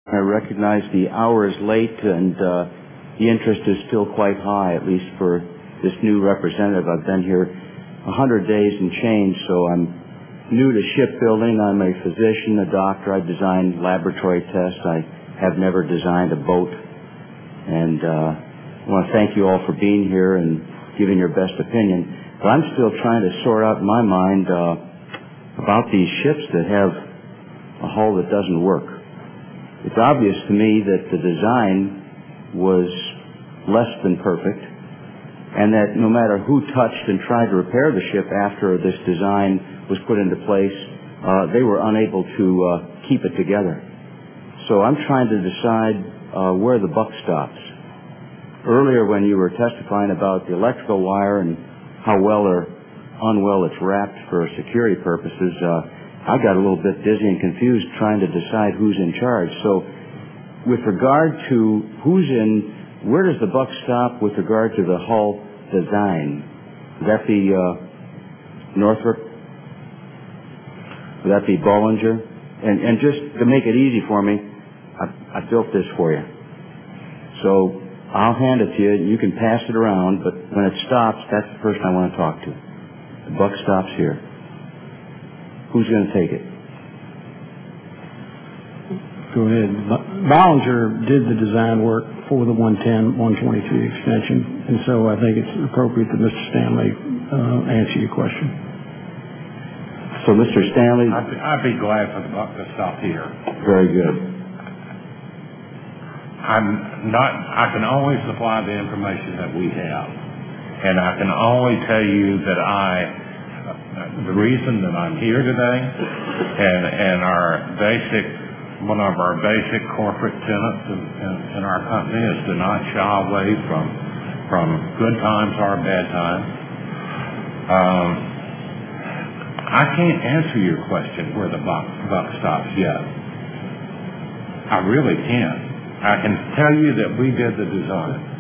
I recognize the hour is late and the interest is still quite high, at least for this new representative. I've been here 100 days and change, so I'm new to shipbuilding. I'm a physician, a doctor. I've designed laboratory tests. I have never designed a boat. And I want to thank you all for being here and giving your best opinion. But I'm still trying to sort out in my mind about these ships that have a hull that doesn't work. It's obvious to me that the design was less than perfect, and that no matter who touched and tried to repair the ship after this design was put into place, they were unable to keep it together. So I'm trying to decide where the buck stops. Earlier when you were testifying about the electrical wire and how well or unwell it's wrapped for security purposes, I got a little bit dizzy and confused trying to decide who's in charge. So with regard to where does the buck stop with regard to the hull design? Would that be Northrop? Would that be Bollinger? And just to make it easy for me, I built this for you. So I'll hand it to you. You can pass it around, but when it stops, that's the person I want to talk to. The buck stops here. Who's going to take it? Go ahead. Bollinger did the design work for the 110, 123 extension, and so I think it's appropriate that Mr. Stanley answer your question. So, Mr. Stanley... I'd be glad for the buck to stop here. Very good. I can only supply the information that we have, and I can only tell you that the reason that I'm here today, and one of our basic corporate tenets in our company is to not shy away from good times or bad times. I can't answer your question where the buck stops yet. I really can't. I can tell you that we did the design.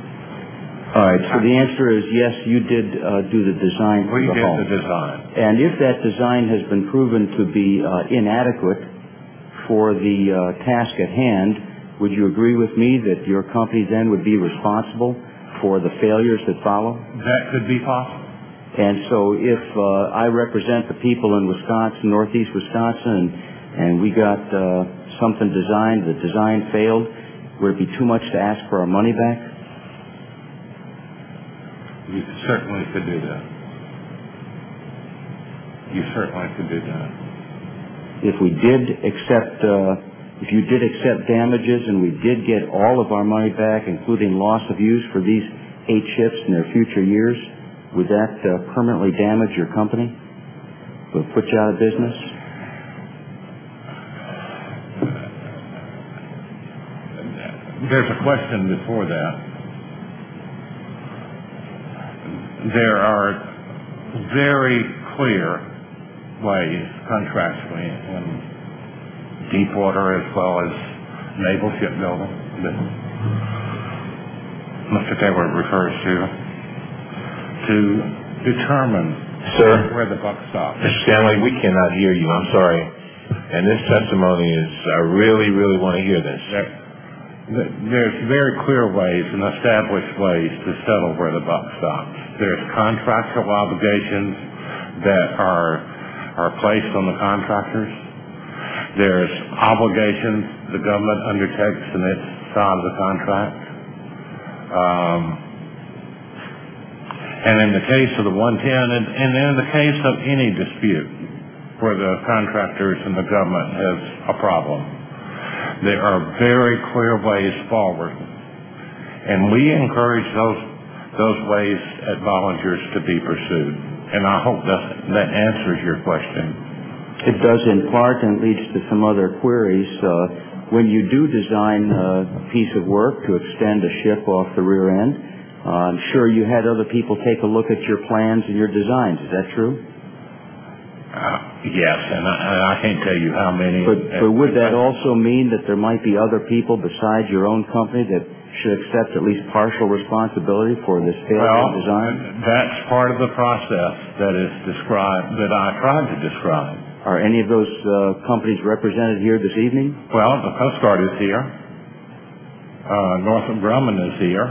All right, so the answer is yes, you did do the design for the hull. We did the design. And if that design has been proven to be inadequate for the task at hand, would you agree with me that your company then would be responsible for the failures that follow? That could be possible. And so if I represent the people in Wisconsin, northeast Wisconsin, and we got something designed, the design failed, would it be too much to ask for our money back? You certainly could do that. You certainly could do that. If you did accept damages and we did get all of our money back, including loss of use for these 8 ships in their future years, would that permanently damage your company? Would it put you out of business? There's a question before that. There are very clear ways contractually in DeepWater as well as naval shipbuilding that Mr. Taylor refers to determine where the buck stops. Mr. Stanley, we cannot hear you. I'm sorry. And this testimony is, I really, really want to hear this. There's very clear ways and established ways to settle where the buck stops. There's contractual obligations that are placed on the contractors. There's obligations the government undertakes in its side of the contract. And in the case of the 110, and in the case of any dispute where the contractors and the government has a problem, there are very clear ways forward. And we encourage those ways at Bollinger's to be pursued. And I hope that answers your question. It does in part, and leads to some other queries. When you do design a piece of work to extend a ship off the rear end, I'm sure you had other people take a look at your plans and your designs. Is that true? Yes, and I can't tell you how many. But would that also mean that there might be other people besides your own company that should accept at least partial responsibility for this failure design? That's part of the process that is described, that I tried to describe Are any of those companies represented here this evening? Well, the Coast Guard is here. Northrop Grumman is here.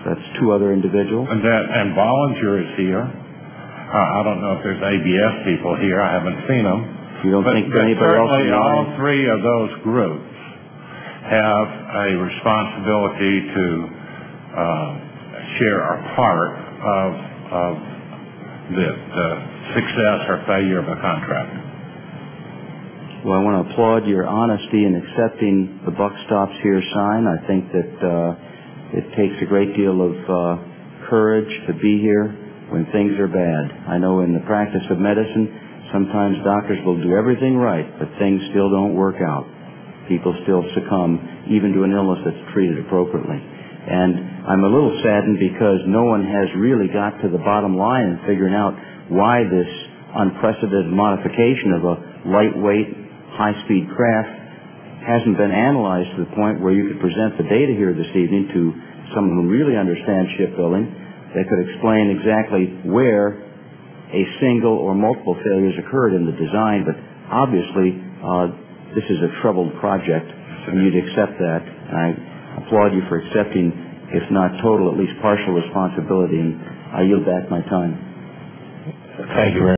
That's two other individuals. And Bollinger is here. I don't know if there's ABS people here. I haven't seen them. You don't think anybody else? Certainly, all three of those groups have a responsibility to share a part of the success or failure of a contract. Well, I want to applaud your honesty in accepting the buck stops here sign. I think that it takes a great deal of courage to be here when things are bad. I know in the practice of medicine, sometimes doctors will do everything right, but things still don't work out. People still succumb even to an illness that's treated appropriately. And I'm a little saddened because no one has really got to the bottom line in figuring out why this unprecedented modification of a lightweight, high-speed craft hasn't been analyzed to the point where you could present the data here this evening to someone who really understands shipbuilding that could explain exactly where a single or multiple failures occurred in the design. But obviously, this is a troubled project, and you'd accept that. I applaud you for accepting, if not total, at least partial responsibility, and I yield back my time. Thank you very much.